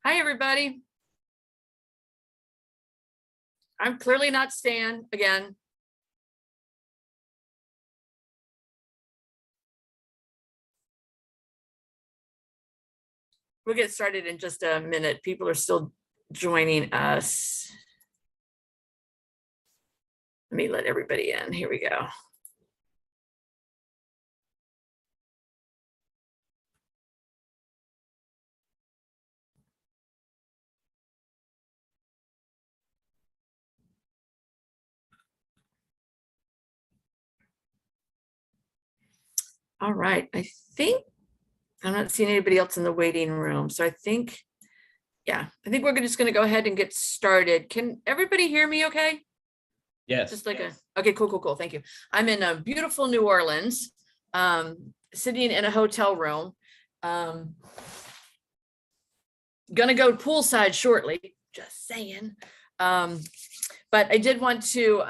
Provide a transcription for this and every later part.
Hi, everybody. I'm clearly not Stan again. We'll get started in just a minute. People are still joining us. Let me let everybody in. Here we go. All right, I think I'm not seeing anybody else in the waiting room. So I think, yeah, I think we're just going to go ahead and get started. Can everybody hear me okay? Yes. Just like okay, cool. Thank you. I'm in a beautiful New Orleans, sitting in a hotel room. Gonna go poolside shortly, just saying. But I did want to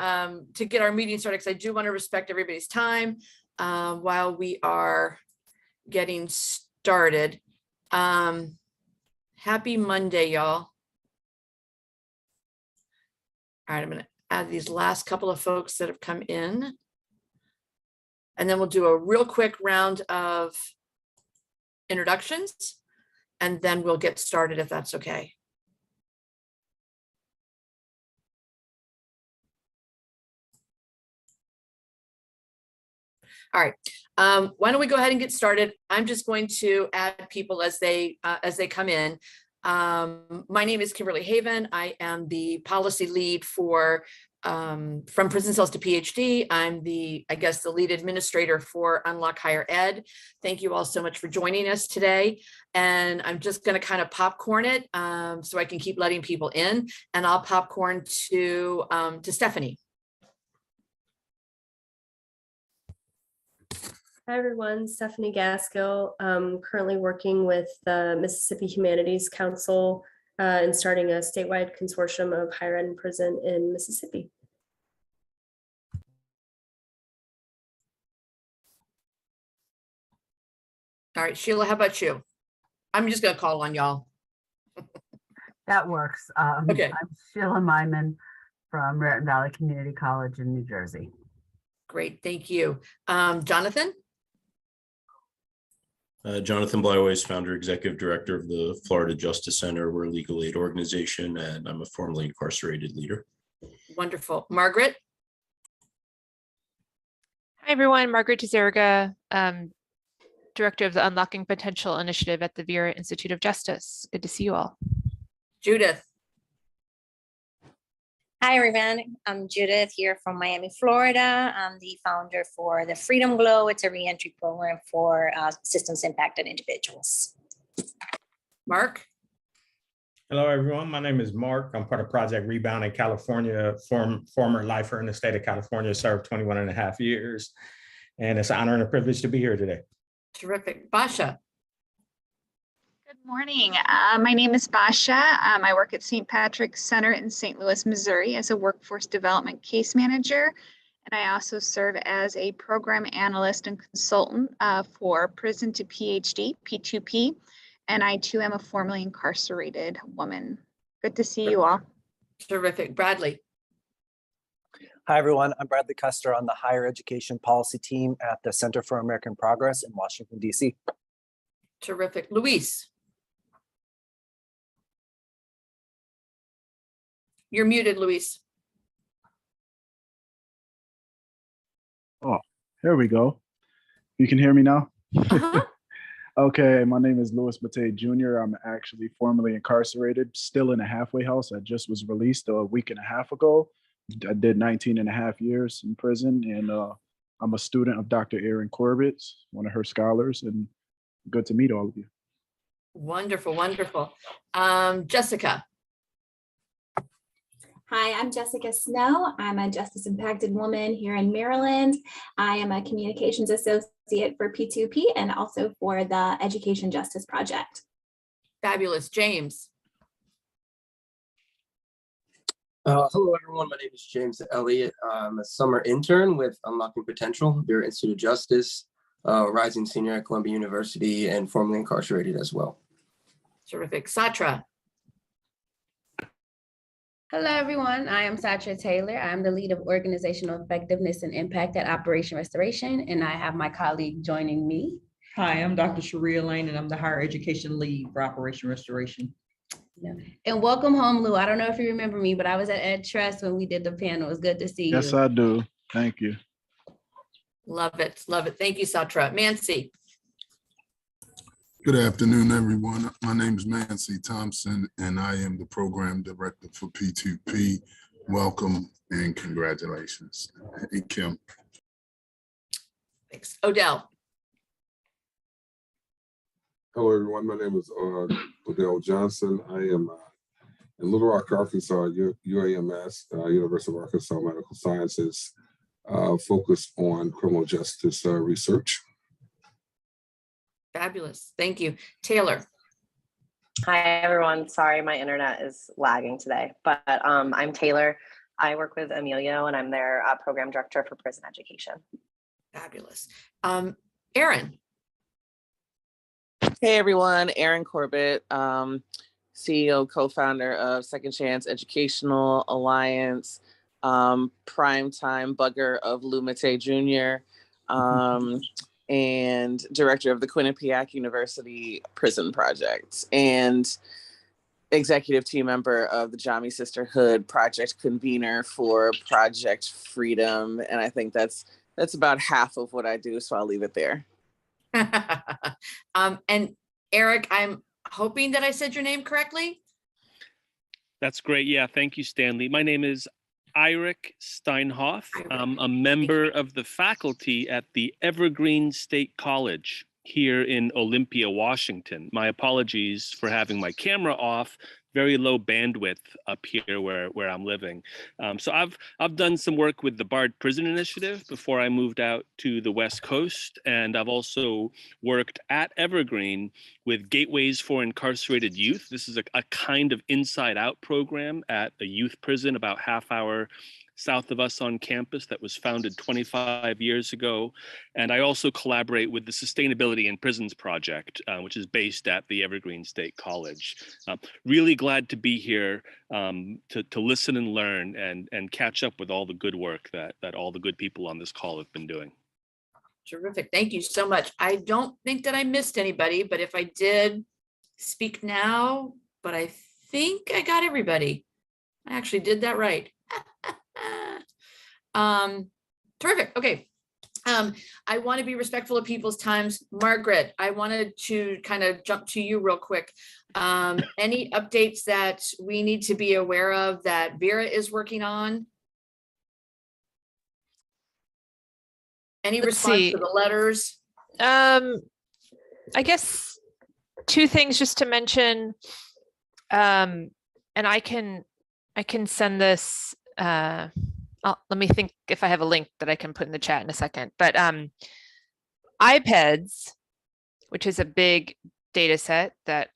get our meeting started because I do want to respect everybody's time while we are getting started. Happy Monday, y'all. All right, I'm gonna add these last couple of folks that have come in. And then we'll do a real quick round of introductions, and then we'll get started if that's okay. All right, why don't we go ahead and get started? I'm just going to add people as they come in. My name is Kimberly Haven. I am the policy lead for From Prison Cells to PhD. I'm the lead administrator for Unlock Higher Ed. Thank you all so much for joining us today. And I'm just going to kind of popcorn it so I can keep letting people in, and I'll popcorn to Stephanie. Hi everyone, Stephanie Gaskill. Currently working with the Mississippi Humanities Council and starting a statewide consortium of higher ed and prison in Mississippi. All right, Sheila, how about you? I'm just gonna call on y'all. That works. Okay. I'm Sheila Myman from Raritan Valley Community College in New Jersey. Great, thank you. Jonathan? Jonathan Blyways, founder, executive director of the Florida Justice Center. We're a legal aid organization, and I'm a formerly incarcerated leader. Wonderful. Margaret? Hi, everyone. Margaret Tizerga, director of the Unlocking Potential Initiative at the Vera Institute of Justice. Good to see you all. Judith? Hi, everyone. I'm Judith here from Miami, Florida. I'm the founder for the Freedom Glow. It's a reentry program for systems impacted individuals. Mark? Hello, everyone. My name is Mark. I'm part of Project Rebound in California, former lifer in the state of California, served 21 and a half years. And it's an honor and a privilege to be here today. Terrific. Basha? Good morning. My name is Basha. I work at St. Patrick's Center in St. Louis, Missouri as a workforce development case manager. And I also serve as a program analyst and consultant for Prison to PhD, P2P. And I too am a formerly incarcerated woman. Good to see you all. Terrific. Bradley? Hi, everyone. I'm Bradley Custer on the higher education policy team at the Center for American Progress in Washington, D.C. Terrific. Luis? You're muted, Luis. Oh, here we go. You can hear me now? Uh-huh. Okay, my name is Louis Bate Jr. I'm actually formerly incarcerated, still in a halfway house. I just was released a week and a half ago. I did 19 and a half years in prison, and I'm a student of Dr. Erin Corbett, one of her scholars, and good to meet all of you. Wonderful, wonderful. Jessica? Hi, I'm Jessica Snow. I'm a justice impacted woman here in Maryland. I am a communications associate for P2P and also for the Education Justice Project. Fabulous. James? Hello, everyone. My name is James Elliott. I'm a summer intern with Unlocking Potential, Vera Institute of Justice, rising senior at Columbia University, and formerly incarcerated as well. Terrific. Satra? Hello, everyone. I am Satya Taylor. I'm the lead of organizational effectiveness and impact at Operation Restoration, and I have my colleague joining me. Hi, I'm Dr. Sharia Lane, and I'm the higher education lead for Operation Restoration. And welcome home, Lou. I don't know if you remember me, but I was at Ed Trust when we did the panel. It was good to see you. Yes, I do. Thank you. Love it. Love it. Thank you, Satra. Mansi. Good afternoon, everyone. My name is Mancy Thompson, and I am the program director for P2P. Welcome and congratulations. Hey, Kim. Thanks. Odell. Hello, everyone. My name is Odell Johnson. I am in Little Rock, Arkansas, UAMS, University of Arkansas Medical Sciences, focused on criminal justice research. Fabulous. Thank you. Taylor. Hi, everyone. Sorry, my internet is lagging today, but I'm Taylor. I work with Emilio, and I'm their program director for prison education. Fabulous. Erin. Hey, everyone. Erin Corbett, CEO, co-founder of Second Chance Educational Alliance, primetime bugger of Lou Mattei Jr., and director of the Quinnipiac University Prison Project, and executive team member of the Jami Sisterhood Project, convener for Project Freedom. And I think that's about half of what I do, so I'll leave it there. And Eric, I'm hoping that I said your name correctly. That's great. Yeah, thank you, Stanley. My name is Eirik Steinhoff. I'm a member of the faculty at the Evergreen State College here in Olympia, Washington. My apologies for having my camera off. Very low bandwidth up here where I'm living. So I've done some work with the Bard Prison Initiative before I moved out to the West Coast, and I've also worked at Evergreen with Gateways for Incarcerated Youth. This is a kind of inside out program at a youth prison about half hour south of us on campus that was founded 25 years ago. And I also collaborate with the Sustainability in Prisons Project, which is based at the Evergreen State College. Really glad to be here to listen and learn and catch up with all the good work that all the good people on this call have been doing. Terrific. Thank you so much. I don't think that I missed anybody, but if I did, speak now, but I think I got everybody. I actually did that right. Terrific. Okay. I want to be respectful of people's times. Margaret, I wanted to kind of jump to you real quick. Any updates that we need to be aware of that Vera is working on? Any response to the letters? I guess two things just to mention, and I can send this. Let me think if I have a link that I can put in the chat in a second. But IPEDS, which is a big data set that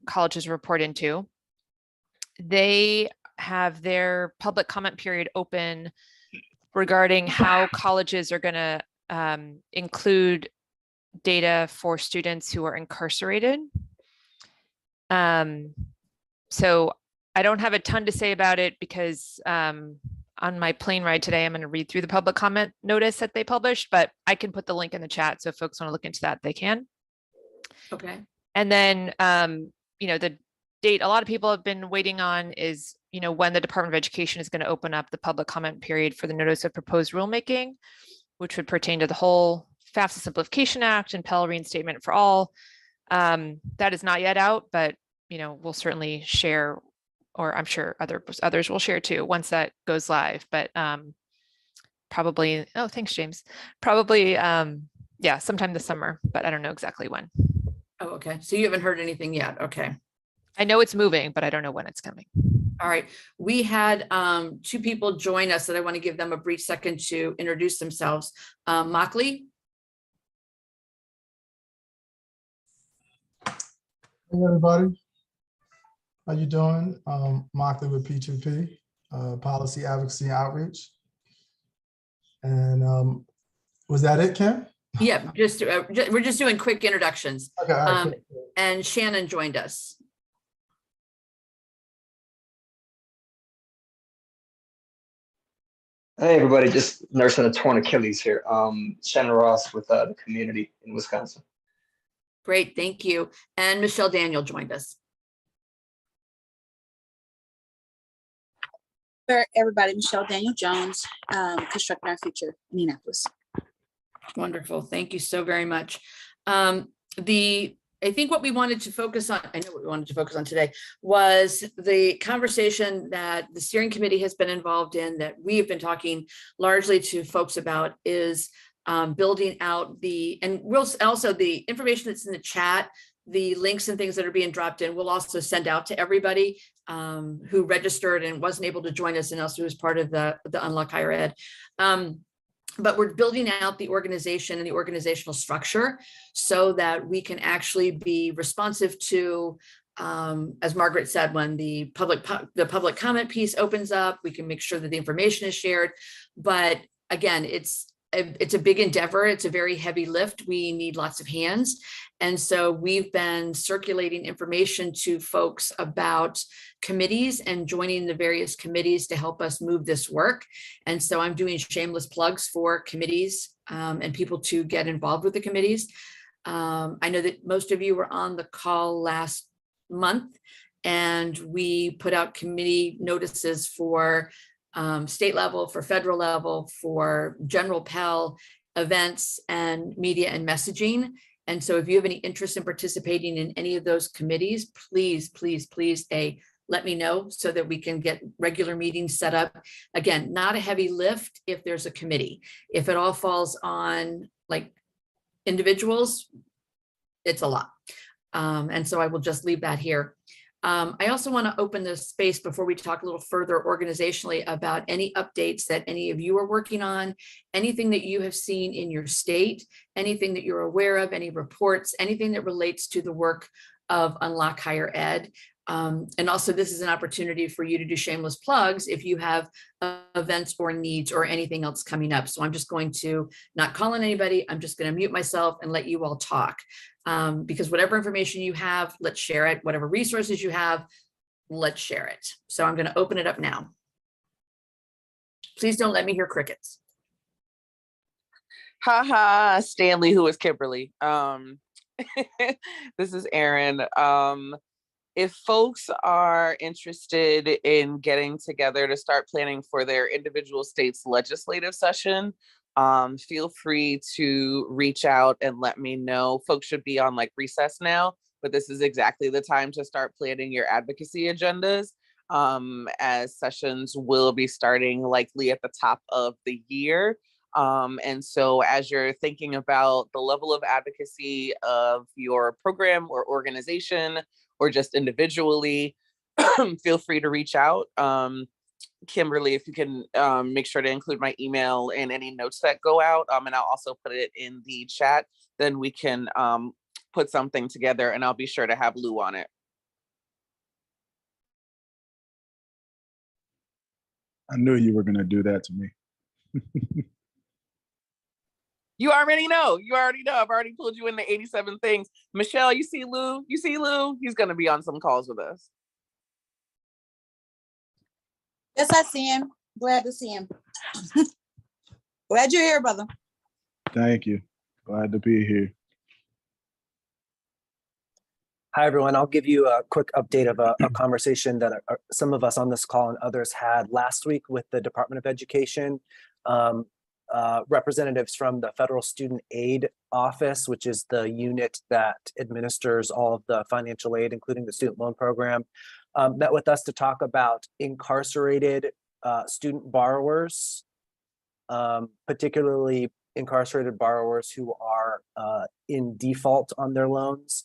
colleges report into, they have their public comment period open regarding how colleges are going to include data for students who are incarcerated. So I don't have a ton to say about it because on my plane ride today, I'm going to read through the public comment notice that they published, but I can put the link in the chat. So if folks want to look into that, they can. Okay. And then, the date a lot of people have been waiting on is, when the Department of Education is going to open up the public comment period for the notice of proposed rulemaking, which would pertain to the whole FAFSA Simplification Act and Pell Reinstatement for All. That is not yet out, but, we'll certainly share, or I'm sure others will share too once that goes live, but probably, oh, thanks, James. Probably, yeah, sometime this summer, but I don't know exactly when. Oh, okay. So you haven't heard anything yet. Okay. I know it's moving, but I don't know when it's coming. All right. We had two people join us that I want to give them a brief second to introduce themselves. Mockley. Hey, everybody. How you doing? Mockley with P2P, Policy Advocacy and Outreach. And was that it, Kim? Yeah, we're just doing quick introductions. Okay. All right, and Shannon joined us. Hey, everybody, just nursing a torn Achilles here. Shannon Ross with the community in Wisconsin. Great, thank you. And Michelle Daniel joined us. For everybody, Michelle Daniel Jones, Constructing Our Future, Indianapolis. Wonderful, thank you so very much. I think what we wanted to focus on, I know what we wanted to focus on today, was the conversation that the steering committee has been involved in, that we have been talking largely to folks about, is building out and we'll also, the information that's in the chat, the links and things that are being dropped in, we'll also send out to everybody who registered and wasn't able to join us and also was part of the Unlock Higher Ed. But we're building out the organization and the organizational structure so that we can actually be responsive to, as Margaret said, when the public comment piece opens up, we can make sure that the information is shared. But again, it's a big endeavor. It's a very heavy lift. We need lots of hands. And so we've been circulating information to folks about committees and joining the various committees to help us move this work. And so I'm doing shameless plugs for committees and people to get involved with the committees. I know that most of you were on the call last month, and we put out committee notices for state level, for federal level, for general Pell events and media and messaging. And so if you have any interest in participating in any of those committees, please, please, please, let me know so that we can get regular meetings set up. Again, not a heavy lift if there's a committee. If it all falls on like individuals, it's a lot. And so I will just leave that here. I also want to open the space before we talk a little further organizationally about any updates that any of you are working on, anything that you have seen in your state, anything that you're aware of, any reports, anything that relates to the work of Unlock Higher Ed. And also this is an opportunity for you to do shameless plugs if you have events or needs or anything else coming up. So I'm just going to not call on anybody. I'm just going to mute myself and let you all talk. Because whatever information you have, let's share it. Whatever resources you have, let's share it. So I'm going to open it up now. Please don't let me hear crickets. Haha, Stanley, who is Kimberly. This is Erin. If folks are interested in getting together to start planning for their individual state's legislative session, feel free to reach out and let me know. Folks should be on like recess now, but this is exactly the time to start planning your advocacy agendas, as sessions will be starting likely at the top of the year. And so as you're thinking about the level of advocacy of your program or organization, or just individually, feel free to reach out. Kimberly, if you can make sure to include my email in any notes that go out, and I'll also put it in the chat, then we can put something together, and I'll be sure to have Lou on it. I knew you were going to do that to me. You already know. You already know. I've already pulled you into 87 things. Michelle, you see Lou? You see Lou? He's going to be on some calls with us. Yes, I see him. Glad to see him. Glad you're here, brother. Thank you. Glad to be here. Hi, everyone. I'll give you a quick update of a conversation that some of us on this call and others had last week with the Department of Education. Representatives from the Federal Student Aid Office, which is the unit that administers all of the financial aid, including the student loan program, met with us to talk about incarcerated student borrowers, particularly incarcerated borrowers who are in default on their loans.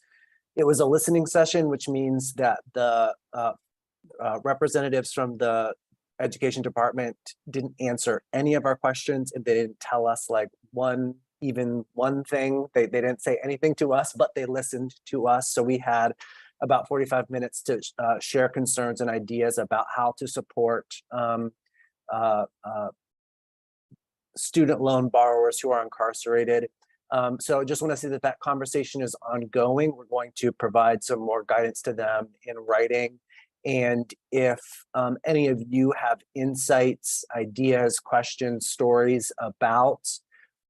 It was a listening session, which means that the representatives from the Education Department didn't answer any of our questions, and they didn't tell us like even one thing. They didn't say anything to us, but they listened to us. So we had about 45 minutes to share concerns and ideas about how to support student loan borrowers who are incarcerated. So I just want to say that that conversation is ongoing. We're going to provide some more guidance to them in writing. And if any of you have insights, ideas, questions, stories about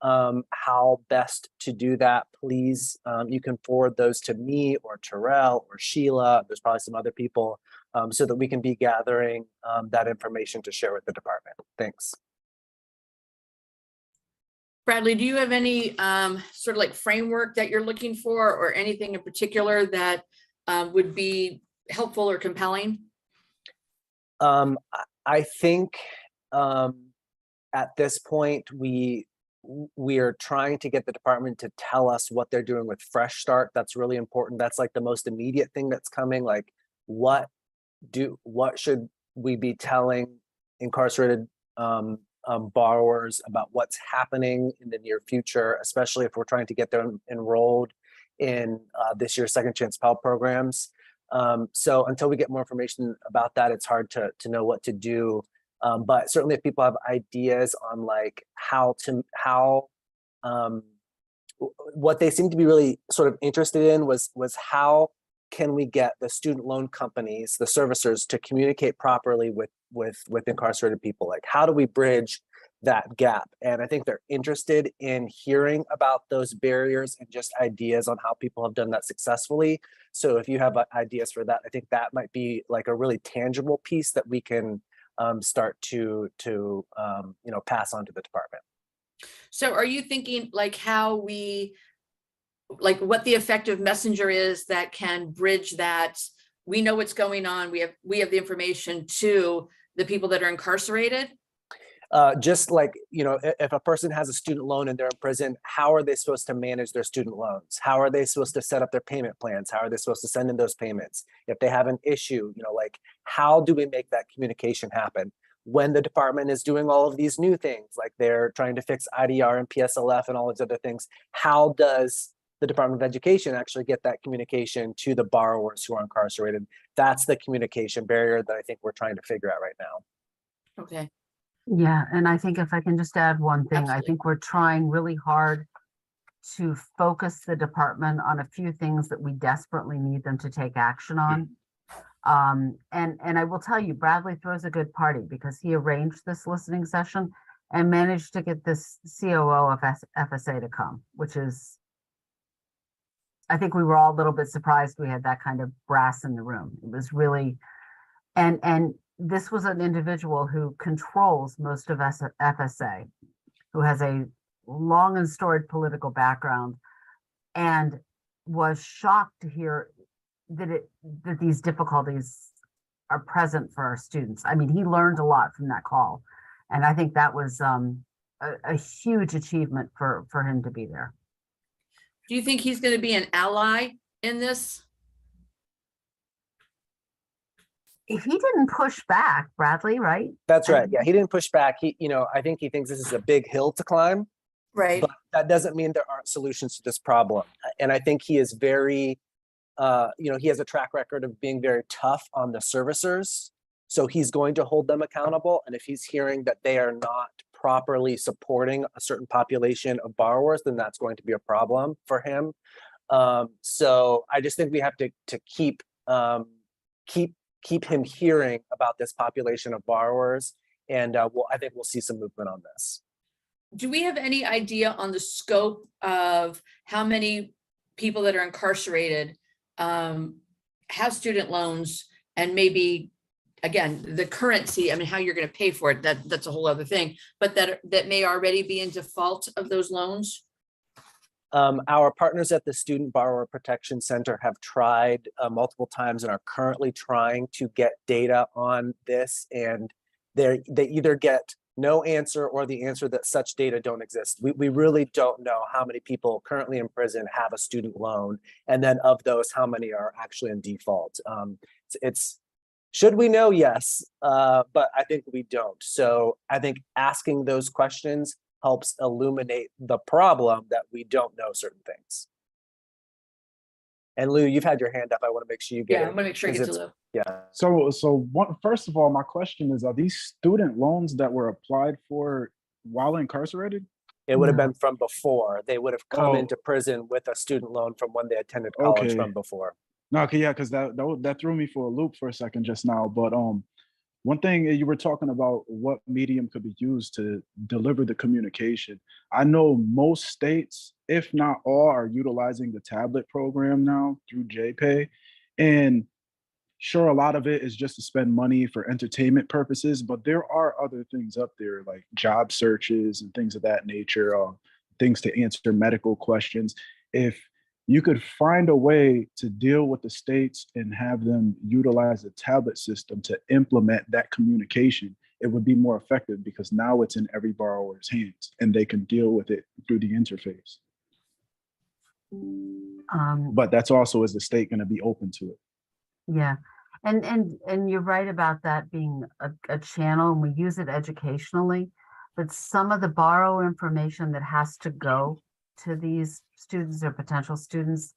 how best to do that, please, you can forward those to me or Terrell or Sheila. There's probably some other people, so that we can be gathering that information to share with the department. Thanks. Bradley, do you have any sort of like framework that you're looking for, or anything in particular that would be helpful or compelling? I think at this point, we are trying to get the department to tell us what they're doing with Fresh Start. That's really important. That's like the most immediate thing that's coming. Like, what should we be telling incarcerated borrowers about what's happening in the near future, especially if we're trying to get them enrolled in this year's Second Chance Pell programs. So until we get more information about that, it's hard to know what to do. But certainly if people have ideas on like what they seem to be really sort of interested in was how can we get the student loan companies, the servicers, to communicate properly with incarcerated people? Like, how do we bridge that gap? And I think they're interested in hearing about those barriers and just ideas on how people have done that successfully. So if you have ideas for that, I think that might be like a really tangible piece that we can start to pass on to the department. So are you thinking like what the effective messenger is that can bridge that? We know what's going on. We have the information to the people that are incarcerated. Just like, if a person has a student loan and they're in prison, how are they supposed to manage their student loans? How are they supposed to set up their payment plans? How are they supposed to send in those payments? If they have an issue, like, how do we make that communication happen? When the department is doing all of these new things, like they're trying to fix IDR and PSLF and all these other things, how does the Department of Education actually get that communication to the borrowers who are incarcerated? That's the communication barrier that I think we're trying to figure out right now. Okay. Yeah, and I think if I can just add one thing, Absolutely. I think we're trying really hard to focus the department on a few things that we desperately need them to take action on. And I will tell you, Bradley throws a good party because he arranged this listening session and managed to get this COO of FSA to come, which is, I think we were all a little bit surprised we had that kind of brass in the room. It was really, and this was an individual who controls most of FSA, who has a long and storied political background, and was shocked to hear that these difficulties are present for our students. I mean, he learned a lot from that call, and I think that was a huge achievement for him to be there. Do you think he's going to be an ally in this? If he didn't push back, Bradley, right? That's right. Yeah, he didn't push back. I think he thinks this is a big hill to climb. Right. But that doesn't mean there aren't solutions to this problem. And I think he is very, he has a track record of being very tough on the servicers. So he's going to hold them accountable. And if he's hearing that they are not properly supporting a certain population of borrowers, then that's going to be a problem for him. So I just think we have to keep him hearing about this population of borrowers. And I think we'll see some movement on this. Do we have any idea on the scope of how many people that are incarcerated have student loans, and maybe, again, the currency, I mean, how you're going to pay for it, that's a whole other thing, but that may already be in default of those loans? Our partners at the Student Borrower Protection Center have tried multiple times and are currently trying to get data on this, and they either get no answer or the answer that such data don't exist. We really don't know how many people currently in prison have a student loan, and then of those, how many are actually in default. Should we know? Yes, but I think we don't. So I think asking those questions helps illuminate the problem that we don't know certain things. And Lou, you've had your hand up. I want to make sure you get it. Yeah, I'm going to make sure I get to Lou. Yeah. So first of all, my question is, are these student loans that were applied for while incarcerated? It would have been from before. They would have come into prison with a student loan from when they attended college from before. No, okay, yeah, because that threw me for a loop for a second just now. But one thing you were talking about what medium could be used to deliver the communication. I know most states, if not all, are utilizing the tablet program now through JPay. And sure, a lot of it is just to spend money for entertainment purposes, but there are other things up there like job searches and things of that nature, things to answer medical questions. If you could find a way to deal with the states and have them utilize the tablet system to implement that communication, it would be more effective because now it's in every borrower's hands and they can deal with it through the interface. But that's also, is the state going to be open to it? Yeah, and you're right about that being a channel, and we use it educationally, but some of the borrower information that has to go to these students or potential students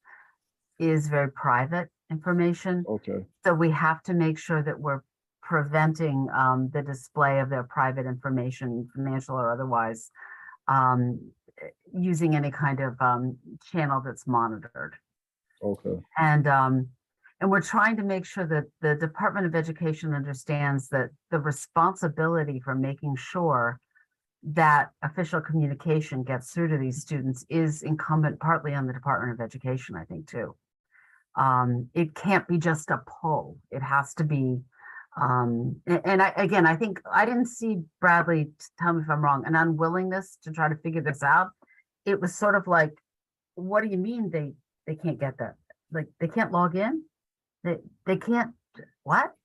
is very private information. Okay. So we have to make sure that we're preventing the display of their private information, financial or otherwise, using any kind of channel that's monitored. Okay. And we're trying to make sure that the Department of Education understands that the responsibility for making sure that official communication gets through to these students is incumbent partly on the Department of Education, I think, too. It can't be just a pull. It has to be, I think I didn't see, Bradley, tell me if I'm wrong, an unwillingness to try to figure this out. It was sort of like, what do you mean they can't get that? Like, they can't log in? They can't, what?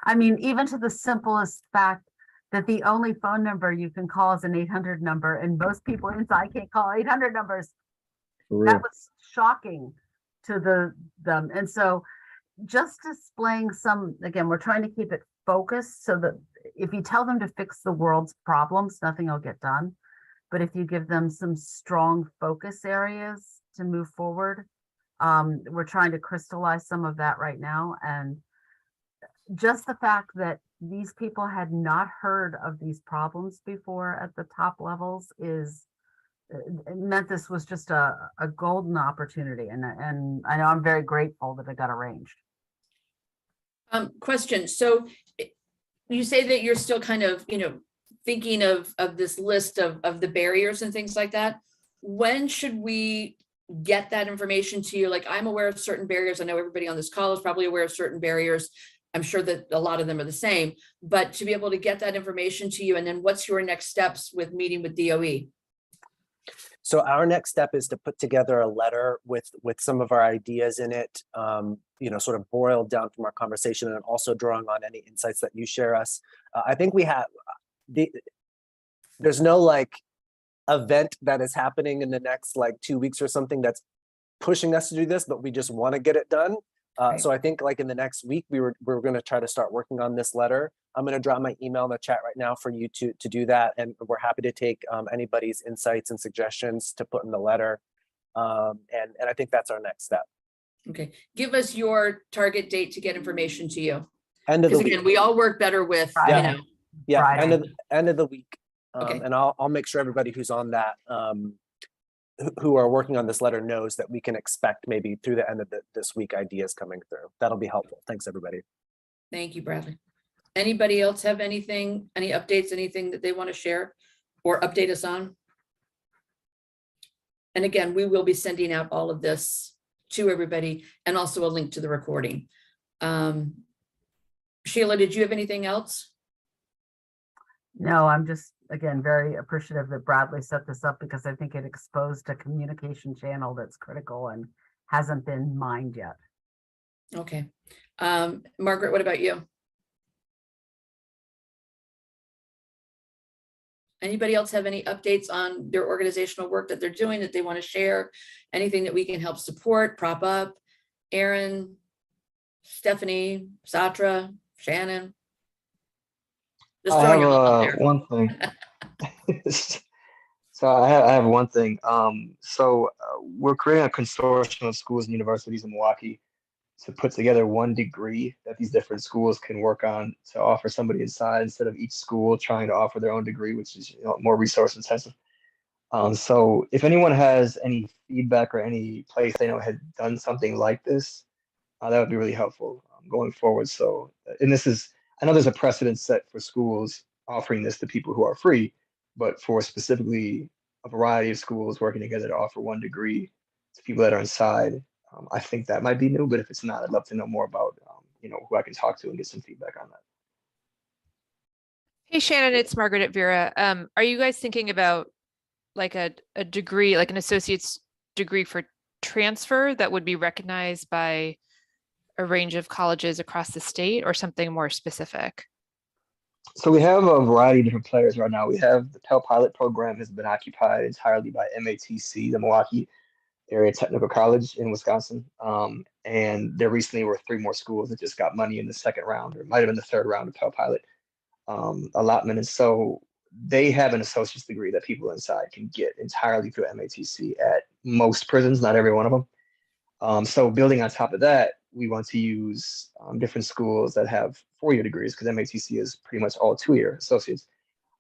I mean, even to the simplest fact that the only phone number you can call is an 800 number, and most people inside can't call 800 numbers. That was shocking to them. And so just displaying some, again, we're trying to keep it focused so that if you tell them to fix the world's problems, nothing will get done. But if you give them some strong focus areas to move forward, we're trying to crystallize some of that right now. And just the fact that these people had not heard of these problems before at the top levels it meant this was just a golden opportunity. And I know I'm very grateful that it got arranged. Question. So you say that you're still kind of, thinking of this list of the barriers and things like that. When should we get that information to you? Like, I'm aware of certain barriers. I know everybody on this call is probably aware of certain barriers. I'm sure that a lot of them are the same, but to be able to get that information to you, and then what's your next steps with meeting with DOE? So our next step is to put together a letter with some of our ideas in it, sort of boiled down from our conversation, and also drawing on any insights that you share us. I think we have there's no event that is happening in the next 2 weeks or something that's pushing us to do this, but we just want to get it done. So I think in the next week, we're going to try to start working on this letter. I'm going to drop my email in the chat right now for you to do that. And we're happy to take anybody's insights and suggestions to put in the letter. And I think that's our next step. Okay. Give us your target date to get information to you. End of the week. Again, we all work better with, Yeah, end of the week. Okay. And I'll make sure everybody who's on that, who are working on this letter, knows that we can expect maybe through the end of this week ideas coming through. That'll be helpful. Thanks, everybody. Thank you, Bradley. Anybody else have anything, any updates, anything that they want to share or update us on? And again, we will be sending out all of this to everybody and also a link to the recording. Sheila, did you have anything else? No, I'm just, again, very appreciative that Bradley set this up because I think it exposed a communication channel that's critical and hasn't been mined yet. Okay. Margaret, what about you? Anybody else have any updates on their organizational work that they're doing that they want to share? Anything that we can help support, prop up? Aaron, Stephanie, Satra, Shannon? Just I throwing them out have there. one thing. So I have one thing. We're creating a consortium of schools and universities in Milwaukee to put together one degree that these different schools can work on to offer somebody inside instead of each school trying to offer their own degree, which is more resource intensive. So if anyone has any feedback or any place they know had done something like this, that would be really helpful going forward. So, and this is, I know there's a precedent set for schools offering this to people who are free, but for specifically a variety of schools working together to offer 1 degree to people that are inside, I think that might be new, but if it's not, I'd love to know more about, who I can talk to and get some feedback on that. Hey, Shannon, it's Margaret at Vera. Are you guys thinking about like a degree, like an associate's degree for transfer that would be recognized by a range of colleges across the state, or something more specific? So we have a variety of different players right now. We have the Pell Pilot program has been occupied entirely by MATC, the Milwaukee Area Technical College in Wisconsin. And there recently were 3 more schools that just got money in the second round, or it might have been the third round of Pell Pilot allotment. And so they have an associate's degree that people inside can get entirely through MATC at most prisons, not every one of them. So building on top of that, we want to use different schools that have 4-year degrees, because MATC is pretty much all 2-year associates,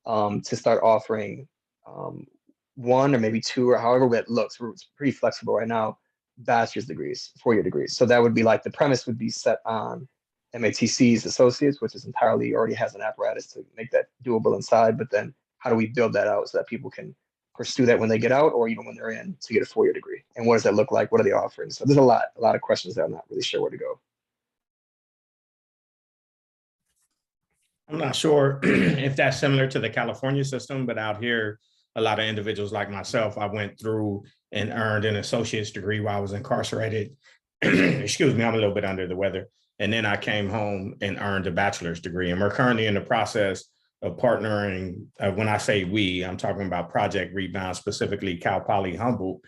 to start offering 1 or maybe 2, or however that looks. It's pretty flexible right now, bachelor's degrees, 4-year degrees. So that would be like, the premise would be set on MATC's associates, which is entirely already has an apparatus to make that doable inside. But then how do we build that out so that people can pursue that when they get out, or even when they're in, to get a 4-year degree? And what does that look like? What are they offering? So there's a lot of questions that I'm not really sure where to go. I'm not sure if that's similar to the California system, but out here, a lot of individuals like myself, I went through and earned an associate's degree while I was incarcerated. Excuse me, I'm a little bit under the weather. And then I came home and earned a bachelor's degree. And we're currently in the process of partnering. When I say we, I'm talking about Project Rebound, specifically Cal Poly Humboldt,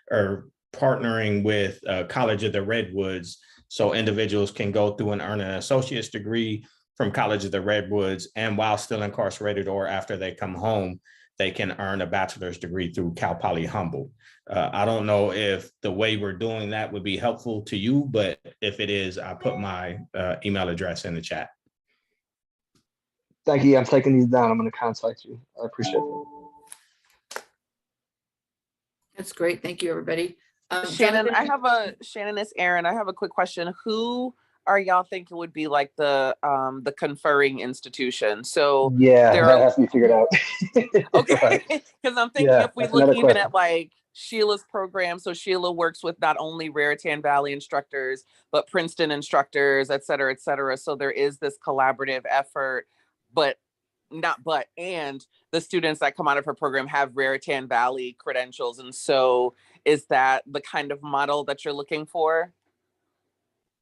or partnering with College of the Redwoods, so individuals can go through and earn an associate's degree from College of the Redwoods, and while still incarcerated or after they come home, they can earn a bachelor's degree through Cal Poly Humboldt. I don't know if the way we're doing that would be helpful to you, but if it is, I put my email address in the chat. Thank you. I'm taking these down. I'm going to contact you. I appreciate it. That's great. Thank you, everybody. Shannon, Jonathan? Shannon, it's Aaron. I have a quick question. Who are y'all thinking would be like the conferring institution? So yeah, that has to be figured out. Okay, because I'm thinking if we look even question. at like Sheila's program, so Sheila works with not only Raritan Valley instructors, but Princeton instructors, et cetera, et cetera. So there is this collaborative effort, and the students that come out of her program have Raritan Valley credentials. And so is that the kind of model that you're looking for?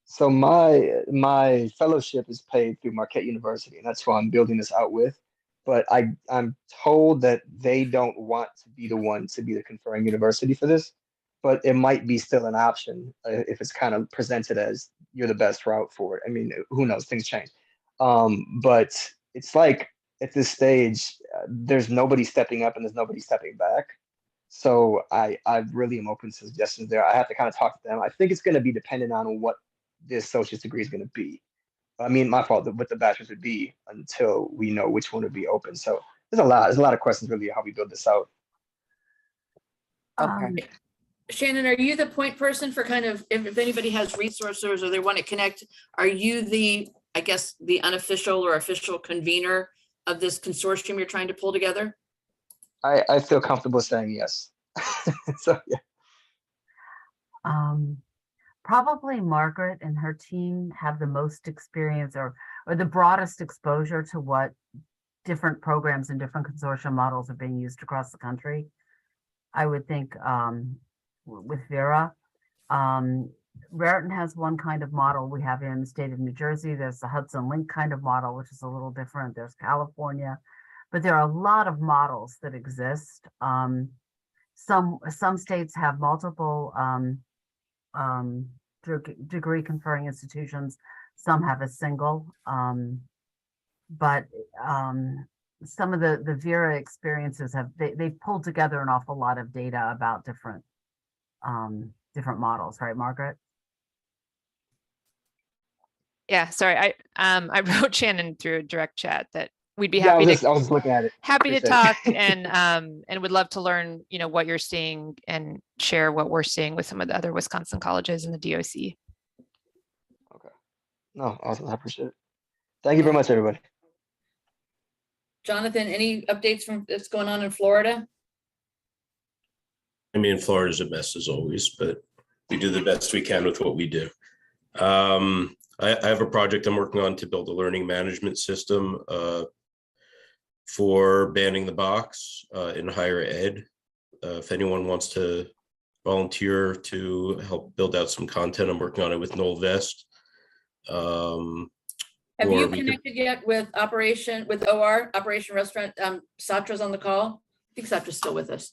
So my fellowship is paid through Marquette University, and that's who I'm building this out with. But I'm told that they don't want to be the one to be the conferring university for this, but it might be still an option if it's kind of presented as you're the best route for it. I mean, who knows? Things change. But it's like at this stage, there's nobody stepping up and there's nobody stepping back. So I really am open to suggestions there. I have to kind of talk to them. I think it's going to be dependent on what the associate's degree is going to be. I mean, my fault, what the bachelor's would be until we know which one would be open. So there's a lot of questions really how we build this out. Okay. Shannon, are you the point person for kind of, if anybody has resources or they want to connect, are you the, I guess, the unofficial or official convener of this consortium you're trying to pull together? I feel comfortable saying yes. So yeah. Probably Margaret and her team have the most experience or the broadest exposure to what different programs and different consortium models are being used across the country. I would think with Vera, Raritan has one kind of model we have in the state of New Jersey. There's the Hudson Link kind of model, which is a little different. There's California, but there are a lot of models that exist. Some states have multiple degree conferring institutions. Some have a single, but some of the Vera experiences they've pulled together an awful lot of data about different models, right, Margaret? Yeah, sorry, I wrote Shannon through a direct chat that we'd be happy I was looking at it. Happy to Appreciate talk it. and would love to learn, what you're seeing and share what we're seeing with some of the other Wisconsin colleges and the DOC. No, awesome. I appreciate it. Thank you very much, everybody. Jonathan, any updates from what's going on in Florida? I mean, Florida's a mess as always, but we do the best we can with what we do. I have a project I'm working on to build a learning management system for banning the box in higher ed. If anyone wants to volunteer to help build out some content, I'm working on it with Noel Vest. Have you connected yet with Operation Restaurant? Satra's on the call. I think Satra's still with us.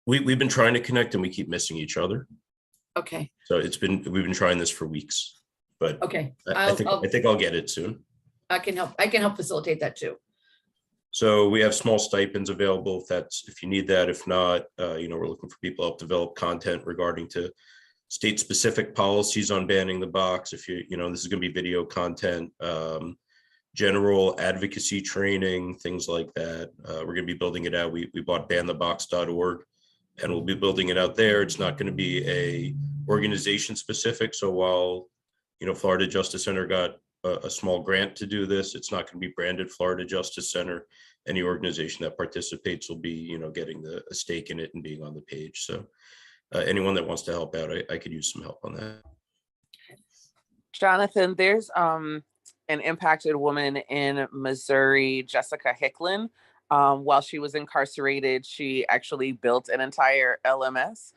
We've been trying to connect and we keep missing each other. Okay. So we've been trying this for weeks, but okay. I think I'll get it soon. I can help facilitate that too. So we have small stipends available if you need that. If not, we're looking for people to help develop content regarding to state specific policies on banning the box. If this is going to be video content, general advocacy training, things like that. We're going to be building it out. We bought banthebox.org and we'll be building it out there. It's not going to be a organization specific. So while, Florida Justice Center got a small grant to do this, it's not going to be branded Florida Justice Center. Any organization that participates will be, getting a stake in it and being on the page. So anyone that wants to help out, I could use some help on that. Jonathan, there's an impacted woman in Missouri, Jessica Hicklin. While she was incarcerated, she actually built an entire LMS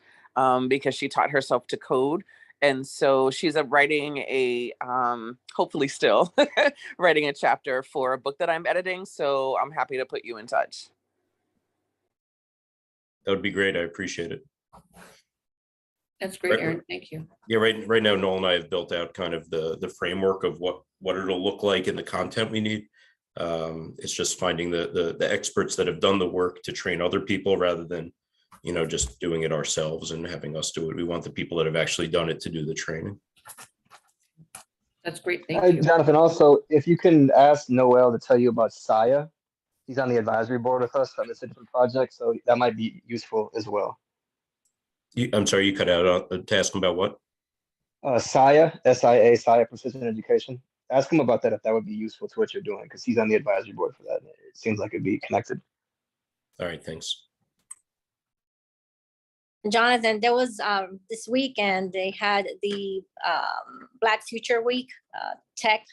because she taught herself to code. And so she's writing hopefully still writing a chapter for a book that I'm editing. So I'm happy to put you in touch. That would be great. I appreciate it. That's great, Aaron. Thank you. Yeah, right now, Noel and I have built out kind of the framework of what it'll look like and the content we need. It's just finding the experts that have done the work to train other people rather than, just doing it ourselves and having us do it. We want the people that have actually done it to do the training. That's great. Thank you. Jonathan, also, if you can ask Noel to tell you about Saya. He's on the advisory board with us on this different project, so that might be useful as well. I'm sorry, you cut out to ask him about what? Saya, SIA, Saya Precision Education. Ask him about that if that would be useful to what you're doing, because he's on the advisory board for that. It seems like it'd be connected. All right, thanks. Jonathan, there was this weekend, they had the Black Future Week tech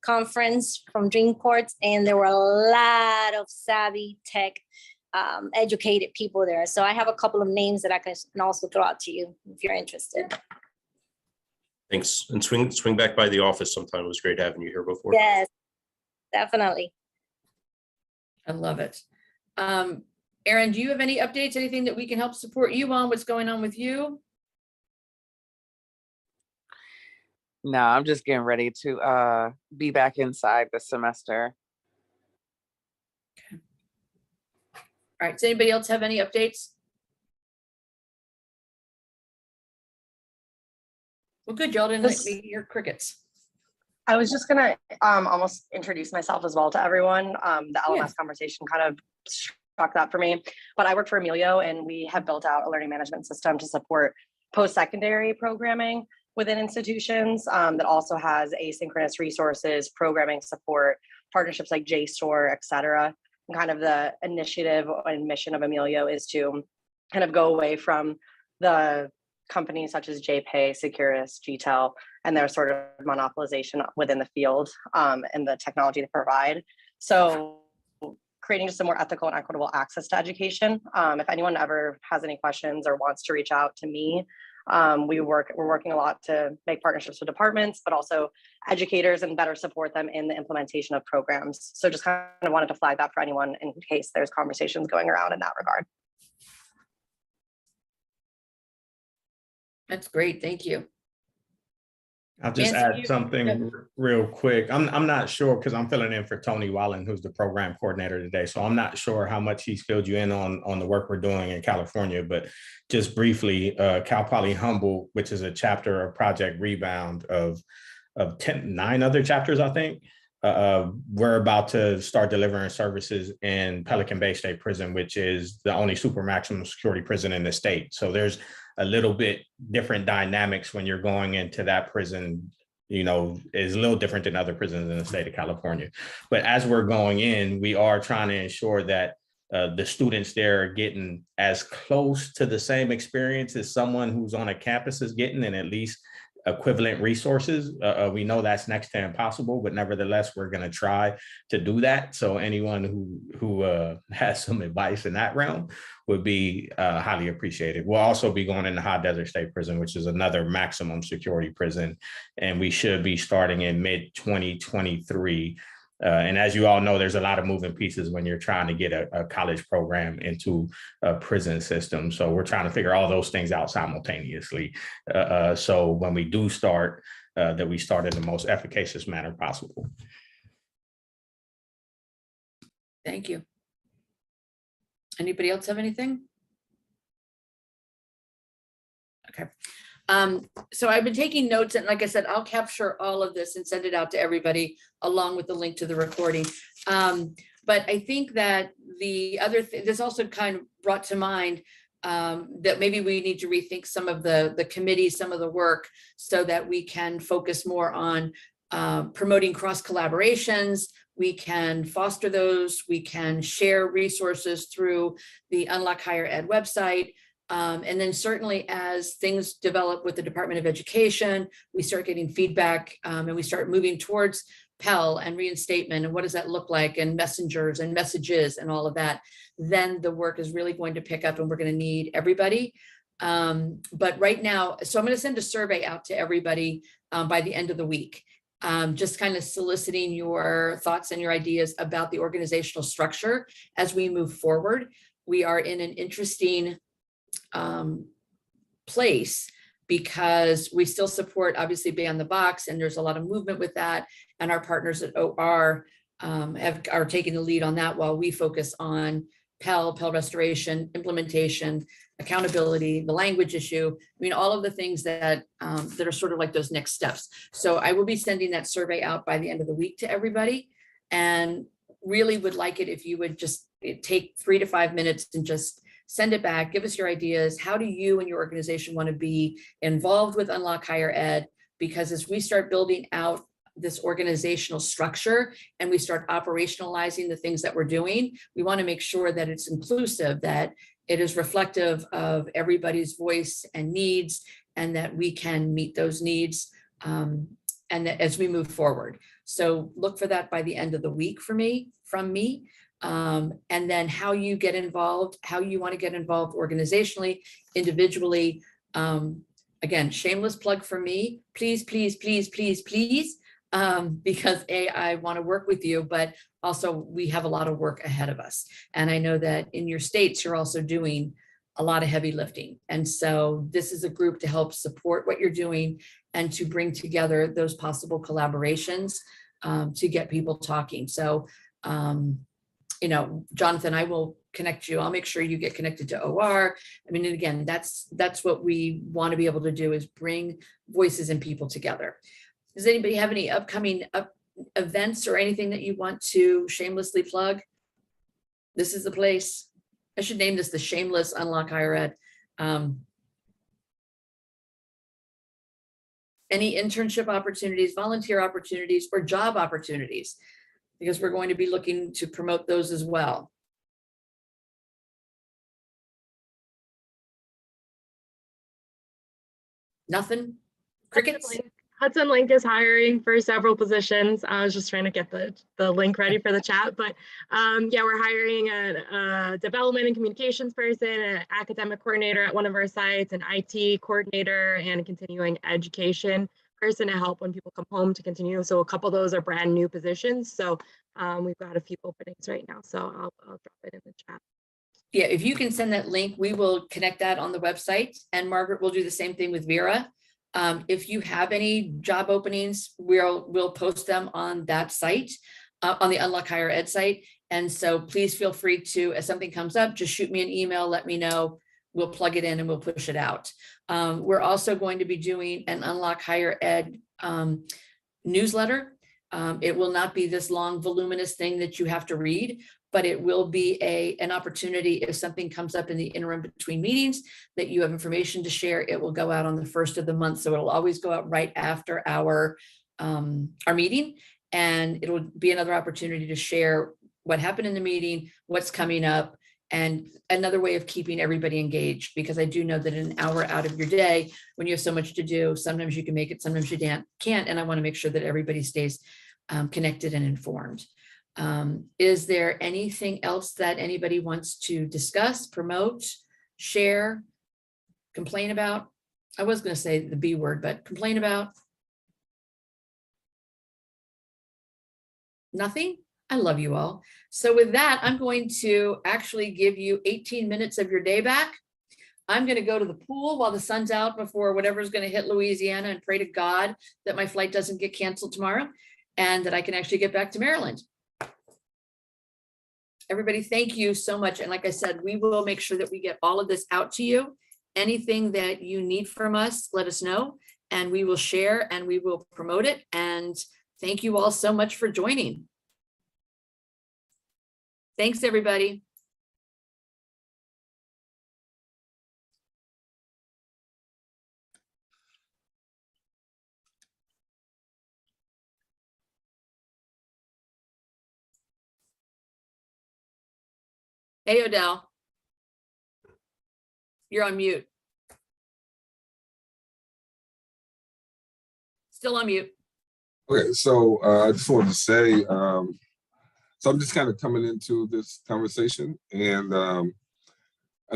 conference from Dreamports, and there were a lot of savvy tech educated people there. So I have a couple of names that I can also throw out to you if you're interested. Thanks. And swing back by the office sometime. It was great having you here before. Yes, definitely. I love it. Aaron, do you have any updates, anything that we can help support you on? What's going on with you? No, I'm just getting ready to be back inside this semester. Okay. All right. Does anybody else have any updates? Well, good. Y'all didn't let me hear crickets. I was just gonna almost introduce myself as well to everyone. The LMS conversation kind of struck that for me, but I work for Emilio and we have built out a learning management system to support post-secondary programming within institutions that also has asynchronous resources, programming support, partnerships like JSTOR, et cetera. And kind of the initiative and mission of Emilio is to kind of go away from the companies such as JPay, Securus, GTEL, and their sort of monopolization within the field and the technology they provide. So creating just a more ethical and equitable access to education. If anyone ever has any questions or wants to reach out to me, we're working a lot to make partnerships with departments, but also educators and better support them in the implementation of programs. So just kind of wanted to flag that for anyone in case there's conversations going around in that regard. That's great. Thank you. I'll just add something real quick. I'm not sure because I'm filling in for Tony Wallen, who's the program coordinator today. So I'm not sure how much he's filled you in on the work we're doing in California, but just briefly, Cal Poly Humboldt, which is a chapter of Project Rebound of 9 other chapters, I think. We're about to start delivering services in Pelican Bay State Prison, which is the only super maximum security prison in the state. So there's a little bit different dynamics when you're going into that prison is a little different than other prisons in the state of California. But as we're going in, we are trying to ensure that the students there are getting as close to the same experience as someone who's on a campus is getting, and at least equivalent resources. We know that's next to impossible, but nevertheless, we're going to try to do that. So anyone who has some advice in that realm would be highly appreciated. We'll also be going into High Desert State Prison, which is another maximum security prison, and we should be starting in mid-2023. And as you all know, there's a lot of moving pieces when you're trying to get a college program into a prison system. So we're trying to figure all those things out simultaneously. So when we do start, that we start in the most efficacious manner possible. Thank you. Anybody else have anything? Okay. So I've been taking notes, and like I said, I'll capture all of this and send it out to everybody along with the link to the recording. But I think that the other thing, this also kind of brought to mind that maybe we need to rethink some of the committees, some of the work, so that we can focus more on promoting cross collaborations. We can foster those. We can share resources through the Unlock Higher Ed website. And then certainly as things develop with the Department of Education, we start getting feedback and we start moving towards Pell and reinstatement and what does that look like, and messengers and messages and all of that, then the work is really going to pick up and we're going to need everybody. But right now, so I'm going to send a survey out to everybody by the end of the week, just kind of soliciting your thoughts and your ideas about the organizational structure as we move forward. We are in an interesting place because we still support obviously Beyond the Box, and there's a lot of movement with that, and our partners at OR are taking the lead on that while we focus on Pell restoration, implementation, accountability, the language issue. I mean, all of the things that that are sort of like those next steps. So I will be sending that survey out by the end of the week to everybody, and really would like it if you would just take 3 to 5 minutes and just send it back, give us your ideas. How do you and your organization want to be involved with Unlock Higher Ed? Because as we start building out this organizational structure and we start operationalizing the things that we're doing, we want to make sure that it's inclusive, that it is reflective of everybody's voice and needs, and that we can meet those needs and that as we move forward. So look for that by the end of the week from me. And then how you get involved, how you want to get involved organizationally, individually. Again, shameless plug for me, please, please, please, please, please, because I want to work with you, but also we have a lot of work ahead of us. And I know that in your states, you're also doing a lot of heavy lifting. And so this is a group to help support what you're doing and to bring together those possible collaborations to get people talking. So, you know, Jonathan, I will connect you. I'll make sure you get connected to OR. I mean, and again, that's what we want to be able to do, is bring voices and people together. Does anybody have any upcoming events or anything that you want to shamelessly plug? This is the place. I should name this the Shameless Unlock Higher Ed. Any internship opportunities, volunteer opportunities, or job opportunities, because we're going to be looking to promote those as well. Nothing? Crickets? Hudson Link is hiring for several positions. I was just trying to get the link ready for the chat, but yeah, we're hiring a development and communications person, an academic coordinator at one of our sites, an IT coordinator, and a continuing education person to help when people come home to continue. So a couple of those are brand new positions. So we've got a few openings right now. So I'll drop it in the chat. Yeah, if you can send that link, we will connect that on the website, and Margaret will do the same thing with Vera. If you have any job openings, we'll post them on that site, on the Unlock Higher Ed site. And so please feel free to, as something comes up, just shoot me an email, let me know. We'll plug it in and we'll push it out. We're also going to be doing an Unlock Higher Ed newsletter. It will not be this long, voluminous thing that you have to read, but it will be an opportunity if something comes up in the interim between meetings that you have information to share. It will go out on the first of the month. So it'll always go out right after our meeting. And it'll be another opportunity to share what happened in the meeting, what's coming up, and another way of keeping everybody engaged, because I do know that an hour out of your day, when you have so much to do, sometimes you can make it, sometimes you can't. And I want to make sure that everybody stays connected and informed. Is there anything else that anybody wants to discuss, promote, share, complain about? I was going to say the B word, but complain about? Nothing? I love you all. So with that, I'm going to actually give you 18 minutes of your day back. I'm going to go to the pool while the sun's out before whatever's going to hit Louisiana, and pray to God that my flight doesn't get canceled tomorrow and that I can actually get back to Maryland. Everybody, thank you so much. And like I said, we will make sure that we get all of this out to you. Anything that you need from us, let us know, and we will share and we will promote it. And thank you all so much for joining. Thanks, everybody. Hey, Odell. You're on mute. Still on mute. Okay, so I just wanted to say, so I'm just kind of coming into this conversation, and I'm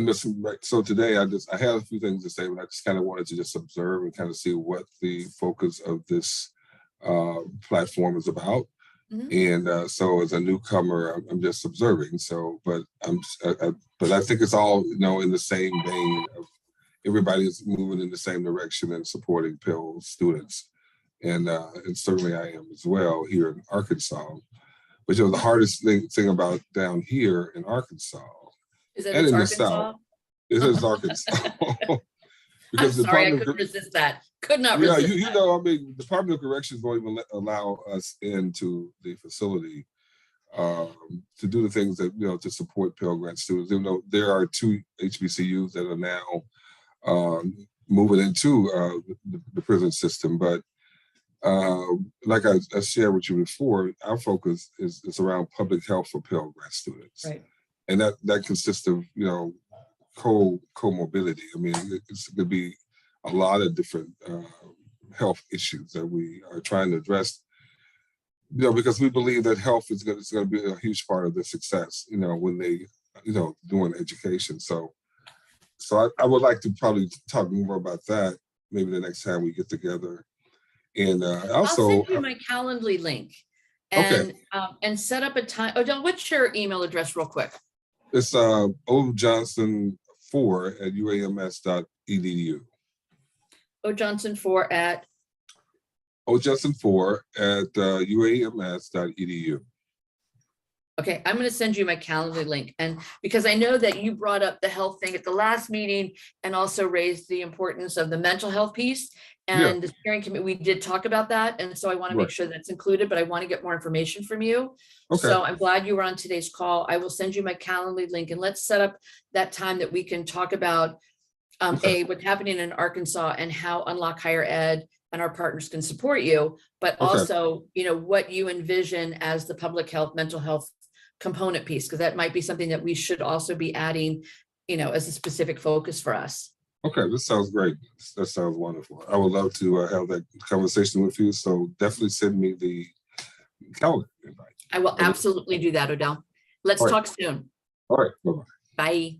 just, so today I had a few things to say, but I just kind of wanted to just observe and kind of see what the focus of this platform is about. And so as a newcomer, I'm just observing. So, but but I think it's all, you know, in the same vein of everybody is moving in the same direction and supporting Pell students. And certainly I am as well here in Arkansas. But you know, the hardest thing about down here in Arkansas Is that and it's in the Arkansas? South, it is Arkansas. I'm sorry, I couldn't resist that. Could not Yeah, resist you that. know, I mean, the Department of Corrections won't even allow us into the facility to do the things that, you know, to support Pell Grant students. Even though there are 2 HBCUs that are now moving into the prison system, but like I shared with you before, our focus is around public health for Pell Grant students, Right. and that consists of, you know, comorbidity. I mean, it's going to be a lot of different health issues that we are trying to address, you know, because we believe that health is going to be a huge part of their success, you know, when they, you know, doing education. So I would like to probably talk more about that maybe the next time we get together. And also, I'll send you my Calendly link and set up a time. Oh, what's your email address real quick? it's ojohnson4@uams.edu. ojohnson4 at ojohnson4@uams.edu. Okay, I'm going to send you my Calendly link. And because I know that you brought up the health thing at the last meeting and also raised the importance of the mental health piece and the steering committee, we did talk about that. And so I want to make sure that's included, but I want to get more information from you. So I'm glad you were on today's call. I will send you my Calendly link, and let's set up that time that we can talk about what's happening in Arkansas and how Unlock Higher Ed and our partners can support you, but also, you know, what you envision as the public health, mental health component piece, because that might be something that we should also be adding, you know, as a specific focus for us. Okay, this sounds great. That sounds wonderful. I would love to have that conversation with you. So definitely send me the calendar invite. I will absolutely do that, Odell. Let's talk soon. All right, bye-bye. Bye.